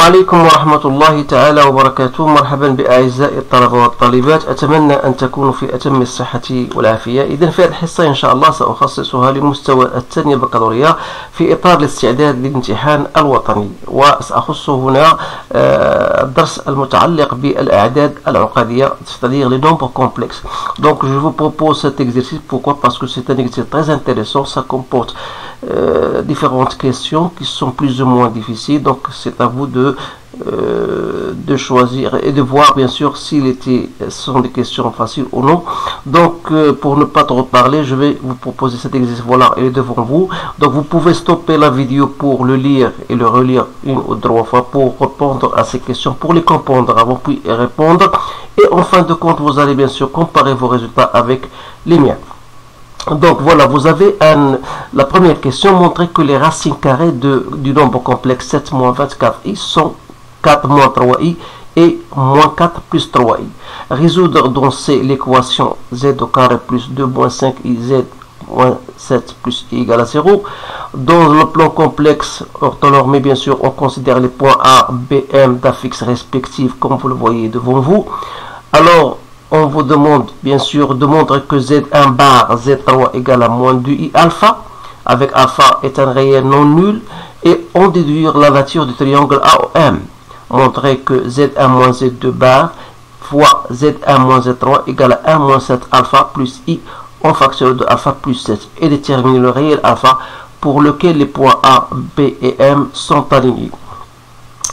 عليكم ورحمة الله تعالى وبركاته. مرحبا بأعزائي الطلبة والطالبات، أتمنى أن تكونوا في أتم الصحة والعافية. إذن في هذه الحصة إن شاء الله سأخصصها لمستوى الثانية بكالوريا في إطار الاستعداد للامتحان الوطني، وسأخص هنا الدرس المتعلق بالأعداد العقدية، c'est-à-dire les nombres complexes. Donc je vous propose cet exercice. Pourquoi? Parce que c'est un exercice très intéressant. Ça comporte différentes questions qui sont plus ou moins difficiles. Donc c'est à vous de choisir et de voir bien sûr s'il sont des questions faciles ou non. Donc pour ne pas trop parler, je vais vous proposer cet exercice. Voilà, il est devant vous. Donc vous pouvez stopper la vidéo pour le lire et le relire une ou deux fois pour répondre à ces questions, pour les comprendre avant puis répondre. Et en fin de compte, vous allez bien sûr comparer vos résultats avec les miens. Donc voilà, vous avez la première question. Montrer que les racines carrées du nombre complexe 7 moins 24i sont 4 moins 3i et moins 4 plus 3i. Résoudre donc c'est l'équation z au carré plus 2 moins 5i z moins 7 plus i égale à 0. Dans le plan complexe orthonormé, bien sûr, on considère les points A, B, M d'affixes respectifs comme vous le voyez devant vous. Alors, on vous demande bien sûr de montrer que Z1 bar Z3 égale à moins 2i alpha, avec alpha est un réel non nul, et on déduire la nature du triangle AOM. Montrer que Z1 moins Z2 bar fois Z1 moins Z3 égale à 1 moins 7 alpha plus i en facteur de alpha plus 7, et déterminer le réel alpha pour lequel les points A, B et M sont alignés.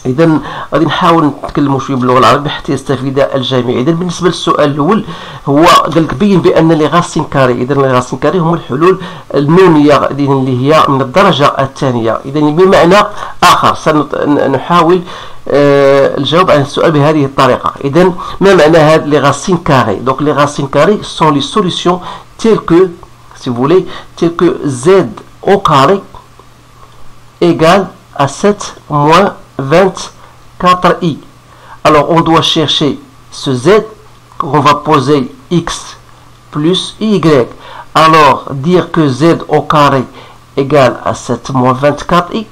إذا غادي نحاول نتكلموا شويه باللغه العربيه حتى يستفيد الجميع. إذا بالنسبه للسؤال الاول هو قال لك بين بان لي غاسين كاري. اذا لي غاسين كاري هم الحلول النونيه اللي هي من الدرجه الثانيه. اذا بمعنى اخر سنحاول الجواب عن السؤال بهذه الطريقه. اذا ما معنى هاد لي غاسين كاري؟ دونك لي غاسين كاري sont les solutions telles que, si vous voulez, telles que z au carré égale à 7 moins 24i. Alors on doit chercher ce z qu'on va poser x plus y. Alors dire que z au carré égale à 7 moins 24i,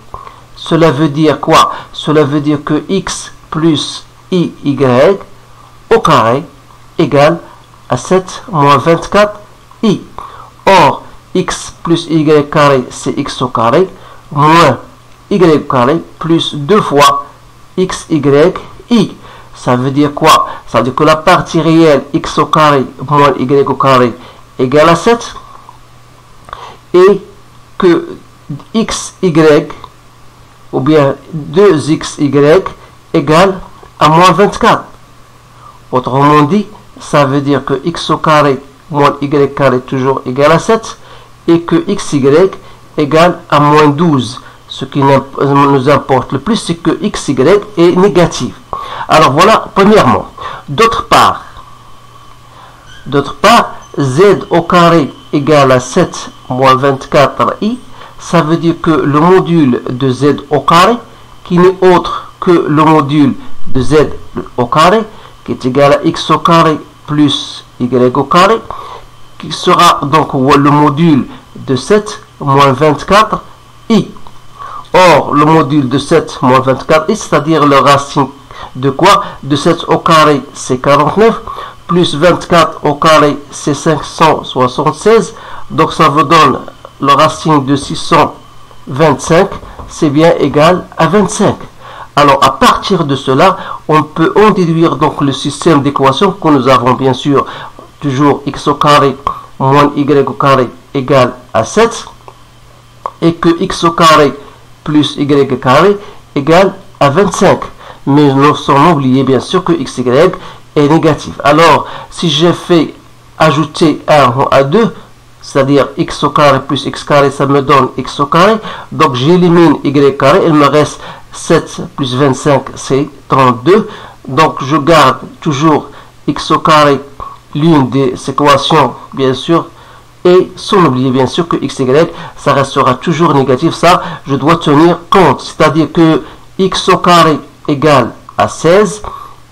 cela veut dire quoi? Cela veut dire que x plus y au carré égale à 7 moins 24i. Or x plus y carré c'est x au carré moins y carré plus 2 fois x, y, i. Ça veut dire quoi? Ça veut dire que la partie réelle x au carré moins y au carré égale à 7 et que x, y ou bien 2xy égale à moins 24. Autrement dit, ça veut dire que x au carré moins y carré toujours égal à 7 et que xy égale à moins 12. Ce qui nous importe le plus, c'est que xy est négatif. Alors voilà, premièrement. D'autre part, z au carré égale à 7 moins 24i, ça veut dire que le module de z au carré, qui n'est autre que le module de z au carré, qui est égal à x au carré plus y au carré, qui sera donc le module de 7 moins 24i. Or, le module de 7 moins 24i, c'est-à-dire le racine de quoi? De 7 au carré, c'est 49, plus 24 au carré, c'est 576. Donc, ça vous donne le racine de 625, c'est bien égal à 25. Alors, à partir de cela, on peut en déduire donc le système d'équations que nous avons bien sûr toujours x au carré moins y au carré égale à 7 et que x au carré plus y carré égale à 25. Mais nous sommes oubliés bien sûr que xy est négatif. Alors, si j'ai fait ajouter 1 à 2, c'est-à-dire x au carré plus x carré, ça me donne x au carré. Donc, j'élimine y carré, il me reste 7 plus 25, c'est 32. Donc, je garde toujours x au carré, l'une des équations, bien sûr, et sans oublier bien sûr que xy, ça restera toujours négatif. Ça, je dois tenir compte. C'est-à-dire que x au carré égale à 16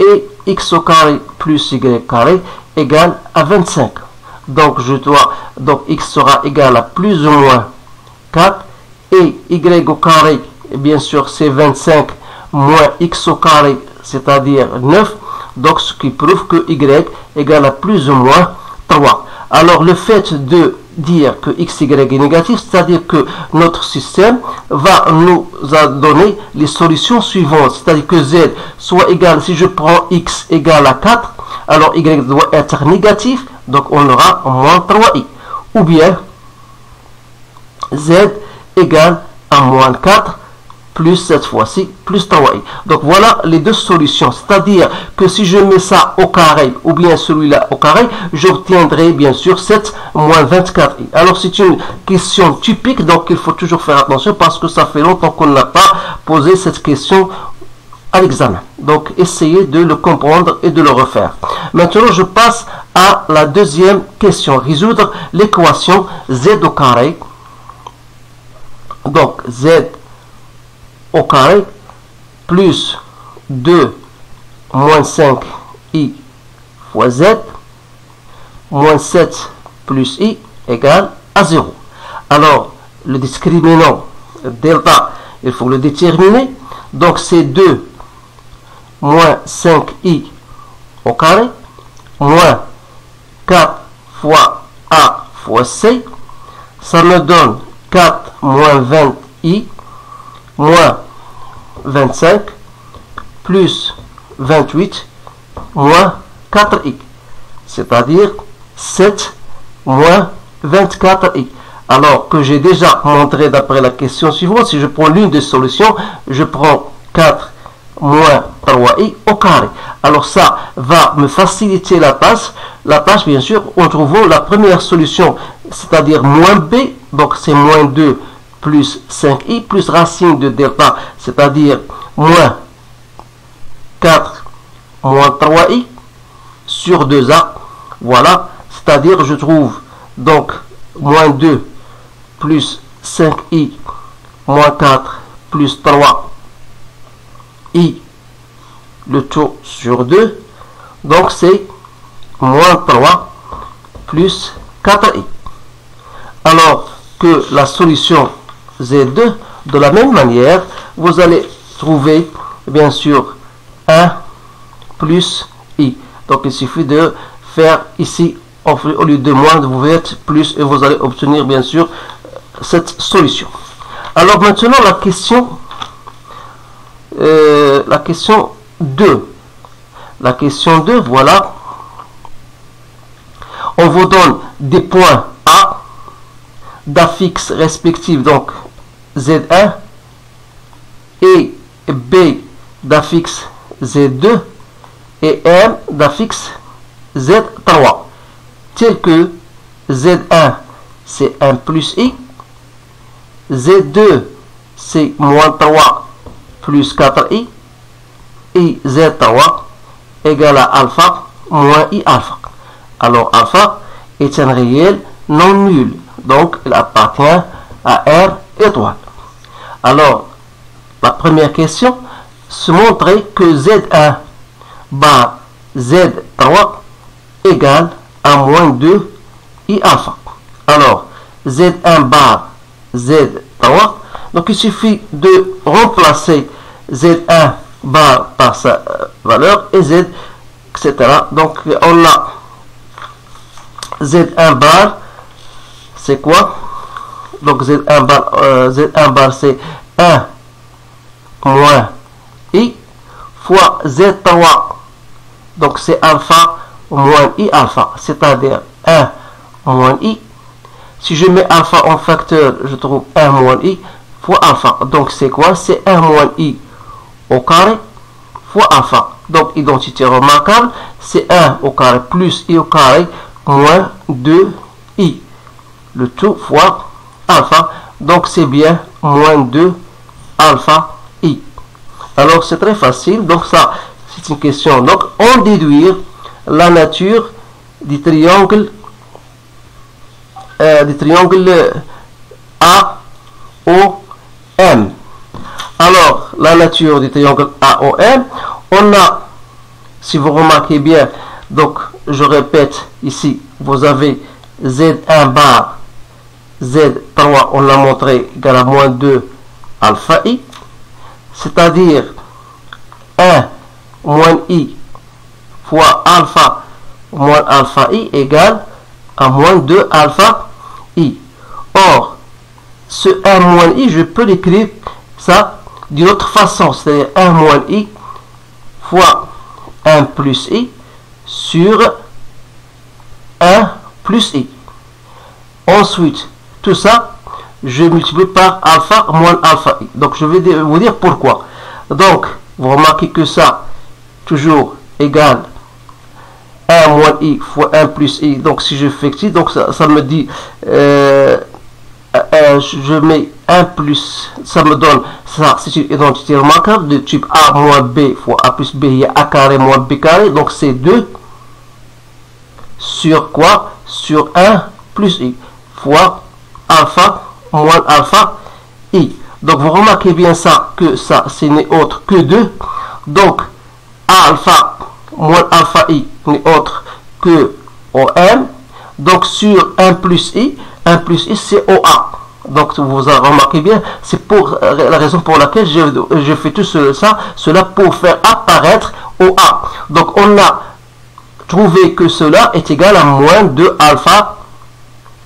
et x au carré plus y carré égale à 25. Donc, x sera égal à plus ou moins 4 et y au carré, bien sûr, c'est 25 moins x au carré, c'est-à-dire 9, donc ce qui prouve que y égale à plus ou moins 3. Alors le fait de dire que x, y est négatif, c'est-à-dire que notre système va nous donner les solutions suivantes, c'est-à-dire que z soit égal, si je prends x égale à 4, alors y doit être négatif, donc on aura moins 3i, ou bien z égale à moins 4, plus cette fois-ci, plus 3i. Donc voilà les deux solutions. C'est-à-dire que si je mets ça au carré, ou bien celui-là au carré, j'obtiendrai bien sûr 7 moins 24i. Alors c'est une question typique, donc il faut toujours faire attention parce que ça fait longtemps qu'on n'a pas posé cette question à l'examen. Donc essayez de le comprendre et de le refaire. Maintenant je passe à la deuxième question. Résoudre l'équation z au carré. Donc z au carré plus 2 moins 5i fois z moins 7 plus i égale à 0. Alors, le discriminant delta, il faut le déterminer. Donc, c'est 2 moins 5i au carré moins 4 fois a fois c. Ça me donne 4 moins 20i moins 25 plus 28 moins 4i, c'est-à-dire 7 moins 24i. Alors que j'ai déjà montré d'après la question suivante, si je prends l'une des solutions, je prends 4 moins 3i au carré. Alors ça va me faciliter la tâche. La tâche, bien sûr, en trouvant la première solution, c'est-à-dire moins b, donc c'est moins 2 plus 5i plus racine de delta, c'est-à-dire moins 4 moins 3i sur 2a. Voilà, c'est-à-dire je trouve donc moins 2 plus 5i moins 4 plus 3i, le tout sur 2. Donc c'est moins 3 plus 4i. Alors que la solution Z2, de la même manière, vous allez trouver bien sûr 1 plus i. Donc il suffit de faire ici, au lieu de moins, vous faites plus et vous allez obtenir bien sûr cette solution. Alors maintenant la question 2. La question 2, voilà. On vous donne des points A d'affixe respectifs, donc Z1 et B d'affixe Z2 et M d'affixe Z3, tel que Z1 c'est 1 plus I, Z2 c'est moins 3 plus 4I, et Z3 égale à alpha moins I alpha. Alors alpha est un réel non nul, donc il appartient à R étoile. Alors, la première question, se montrer que Z1 bar Z3 égale à moins 2 I alpha. Alors, Z1 bar Z3, donc il suffit de remplacer Z1 bar par sa valeur et Z, etc. Donc, on a Z1 bar, c'est quoi? Donc Z1 bar c'est 1 moins I fois Z3. Donc c'est alpha moins I alpha, c'est-à-dire 1 moins I. Si je mets alpha en facteur, je trouve 1 moins I fois alpha. Donc c'est quoi? C'est 1 moins I au carré fois alpha. Donc identité remarquable, c'est 1 au carré plus I au carré moins 2I. Le tout fois alpha. Donc c'est bien moins 2 alpha I. Alors c'est très facile. Donc ça, c'est une question. Donc on déduire la nature du triangle AOM. Alors la nature du triangle AOM, on a, si vous remarquez bien, donc je répète ici, vous avez Z1 bar Z3, on l'a montré, égale à moins 2 alpha I, c'est-à-dire moins I fois alpha moins alpha I égale à moins 2 alpha I. Or, ce 1 moins I, je peux l'écrire ça d'une autre façon, c'est-à-dire 1 moins I fois 1 plus I sur 1 plus I. Ensuite, tout ça, je multiplie par alpha moins alpha I. Donc, je vais vous dire pourquoi. Donc, vous remarquez que ça, toujours égal 1 moins I fois 1 plus I. Donc, si je fais ici, donc ça me dit, je mets 1 plus, ça me donne, ça c'est une identité remarquable de type A moins B fois A plus B, il y a A carré moins B carré. Donc, c'est 2 sur quoi? Sur 1 plus I fois alpha moins alpha I. Donc vous remarquez bien ça, que ça ce n'est autre que 2. Donc alpha moins alpha I n'est autre que OM. Donc sur 1 plus I c'est OA. Donc vous remarquez bien, c'est pour la raison pour laquelle je fais tout cela pour faire apparaître OA. Donc on a trouvé que cela est égal à moins 2 alpha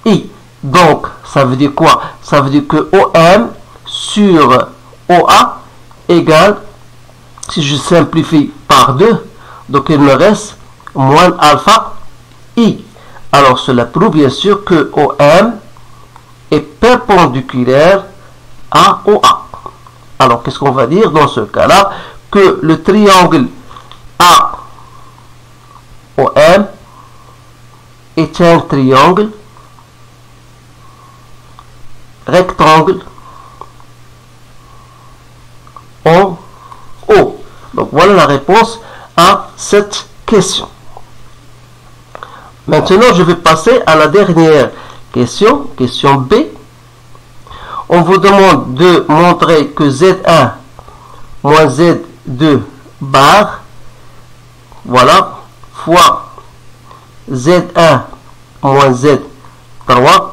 I. Donc, ça veut dire quoi? Ça veut dire que OM sur OA égale, si je simplifie par 2, donc il me reste moins alpha I. Alors, cela prouve bien sûr que OM est perpendiculaire à OA. Alors, qu'est-ce qu'on va dire dans ce cas-là? Que le triangle AOM est un triangle rectangle en haut. Donc voilà la réponse à cette question. Maintenant, je vais passer à la dernière question, question B. On vous demande de montrer que Z1 moins Z2 bar, voilà, fois Z1 moins Z3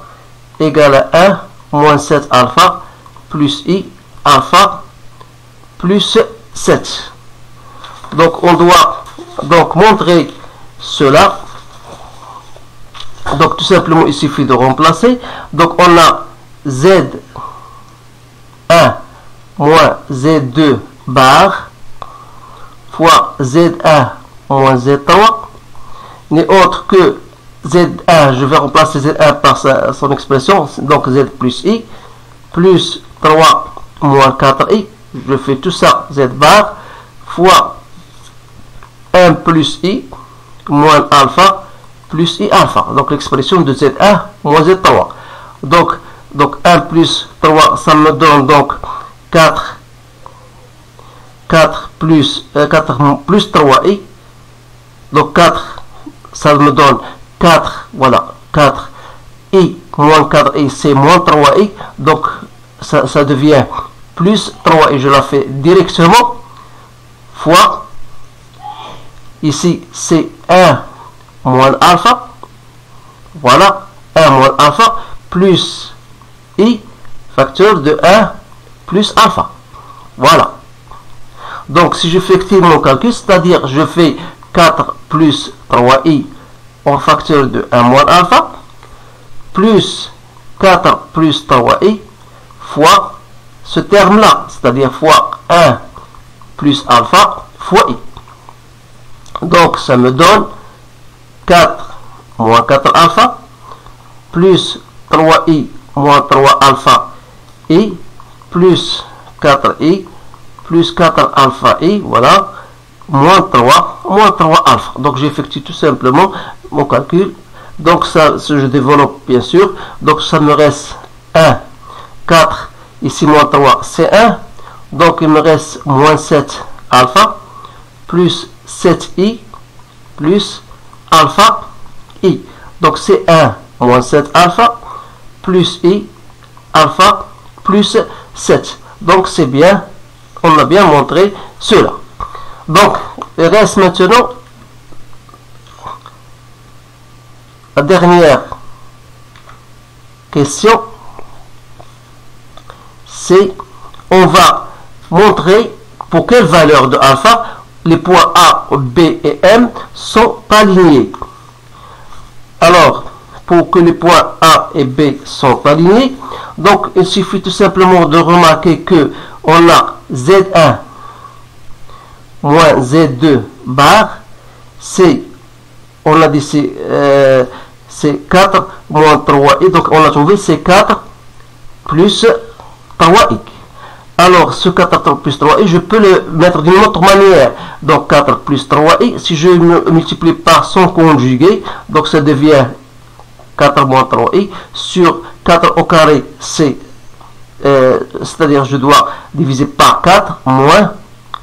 égale à 1 moins 7 alpha plus I alpha plus 7. Donc on doit donc montrer cela. Donc tout simplement il suffit de remplacer. Donc on a Z1 moins Z2 bar fois Z1 moins Z3 n'est autre que Z1, je vais remplacer Z1 par son expression, donc Z plus I, plus 3 moins 4I, je fais tout ça, Z bar, fois 1 plus I, moins alpha, plus I alpha. Donc l'expression de Z1 moins Z3. Donc 1 plus 3, ça me donne donc 4 plus 3I. Donc 4, ça me donne 4, voilà, 4i moins 4i, c'est moins 3i, donc ça devient plus 3i, je la fais directement, fois, ici c'est 1 moins alpha, voilà, 1 moins alpha, plus i, facteur de 1 plus alpha, voilà. Donc si je fais mon calcul, c'est-à-dire je fais 4 plus 3i en facteur de 1 moins alpha, plus 4 plus 3i, fois ce terme-là, c'est-à-dire fois 1 plus alpha, fois i. Donc, ça me donne 4 moins 4 alpha, plus 3i moins 3 alpha i, plus 4i, plus 4 alpha i, voilà, moins 3 alpha. Donc j'effectue tout simplement mon calcul. Donc ça, je développe bien sûr. Donc ça me reste 1, 4, ici moins 3, c'est 1. Donc il me reste moins 7 alpha, plus 7i, plus alpha i. Donc c'est 1 moins 7 alpha, plus i, alpha, plus 7. Donc c'est bien, on a bien montré cela. Donc, il reste maintenant la dernière question. C'est, on va montrer pour quelle valeur de alpha les points A, B et M sont alignés. Alors, pour que les points A et B sont alignés, donc il suffit tout simplement de remarquer que on a Z1 moins Z2 bar, on a dit c'est 4 moins 3i, donc on a trouvé C4 plus 3i. Alors, ce 4 plus 3i, je peux le mettre d'une autre manière. Donc, 4 plus 3i, si je multiplie par son conjugué, donc ça devient 4 moins 3i sur 4 au carré, c'est-à-dire je dois diviser par 4 moins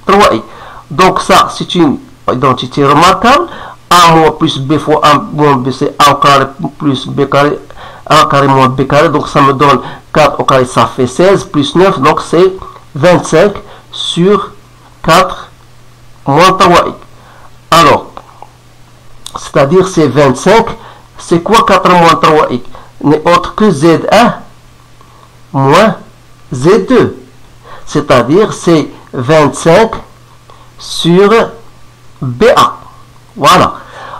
3i. Donc, ça, c'est une identité remarquable. A moins plus B fois A moins B, c'est A au carré plus B carré, A au carré moins B carré. Donc, ça me donne 4 au carré, ça fait 16 plus 9, donc c'est 25 sur 4 moins 3i. Alors, c'est-à-dire c'est 25, c'est quoi 4 moins 3i? N'est autre que Z1 moins Z2. C'est-à-dire c'est 25 sur BA. Voilà.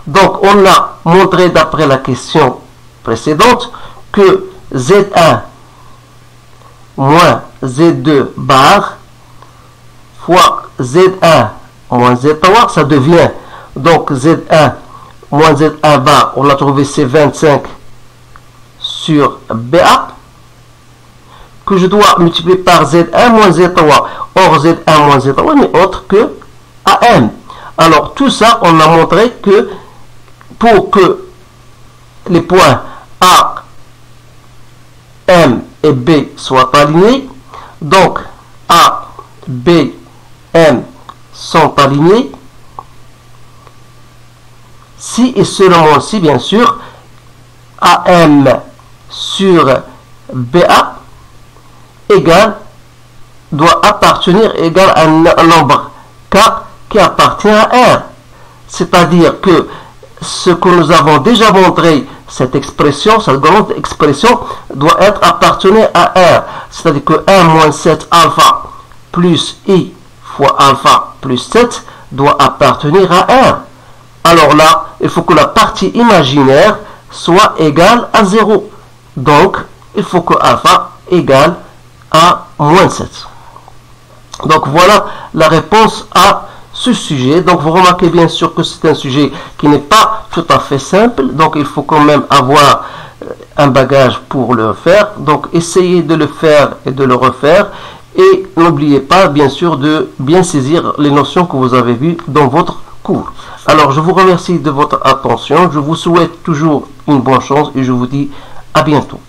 Donc, on a montré d'après la question précédente que Z1 moins Z2 bar fois Z1 moins Z3, ça devient donc Z1 moins Z1 bar, on l'a trouvé c'est 25 sur BA, que je dois multiplier par Z1 moins Z3. Or, Z1 moins Z3 n'est autre que AM. Alors, tout ça, on a montré que pour que les points A, M et B soient alignés, donc A, B, M sont alignés, si et seulement si, bien sûr, AM sur BA doit appartenir égal à un nombre K qui appartient à R. C'est-à-dire que ce que nous avons déjà montré, cette expression, cette grande expression, doit être appartenir à R. C'est-à-dire que 1 moins 7 alpha plus I fois alpha plus 7 doit appartenir à R. Alors là, il faut que la partie imaginaire soit égale à 0. Donc, il faut que alpha égale à moins 7. Donc, voilà la réponse à ce sujet. Donc, vous remarquez bien sûr que c'est un sujet qui n'est pas tout à fait simple. Donc, il faut quand même avoir un bagage pour le faire. Donc, essayez de le faire et de le refaire. Et n'oubliez pas, bien sûr, de bien saisir les notions que vous avez vues dans votre cours. Alors, je vous remercie de votre attention. Je vous souhaite toujours une bonne chance et je vous dis à bientôt.